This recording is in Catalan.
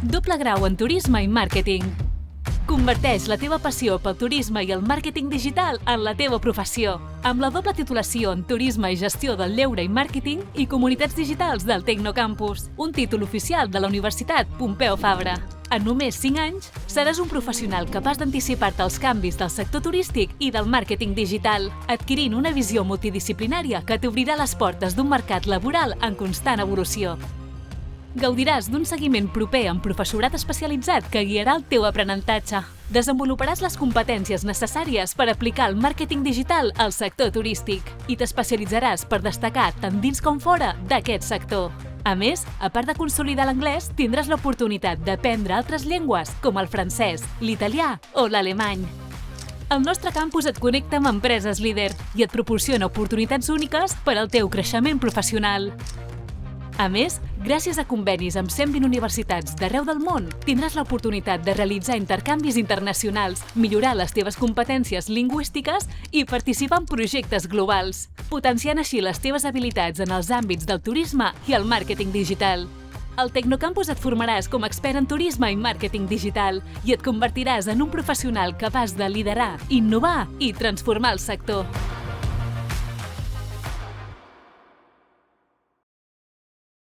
Doble grau en turisme i màrqueting. Converteix la teva passió pel turisme i el màrqueting digital en la teva professió, amb la doble titulació en Turisme i Gestió del Lleure i Màrqueting i Comunitats Digitals del Tecnocampus, un títol oficial de la Universitat Pompeu Fabra. En només 5 anys, seràs un professional capaç d'anticipar-te als canvis del sector turístic i del màrqueting digital, adquirint una visió multidisciplinària que t'obrirà les portes d'un mercat laboral en constant evolució. Gaudiràs d'un seguiment proper amb professorat especialitzat que guiarà el teu aprenentatge. Desenvoluparàs les competències necessàries per aplicar el màrqueting digital al sector turístic i t'especialitzaràs per destacar tant dins com fora d'aquest sector. A més, a part de consolidar l'anglès, tindràs l'oportunitat d'aprendre altres llengües com el francès, l'italià o l'alemany. El nostre campus et connecta amb empreses líder i et proporciona oportunitats úniques per al teu creixement professional. A més, gràcies a convenis amb 120 universitats d'arreu del món, tindràs l'oportunitat de realitzar intercanvis internacionals, millorar les teves competències lingüístiques i participar en projectes globals, potenciant així les teves habilitats en els àmbits del turisme i el màrqueting digital. Al Tecnocampus et formaràs com a expert en turisme i màrqueting digital i et convertiràs en un professional capaç de liderar, innovar i transformar el sector.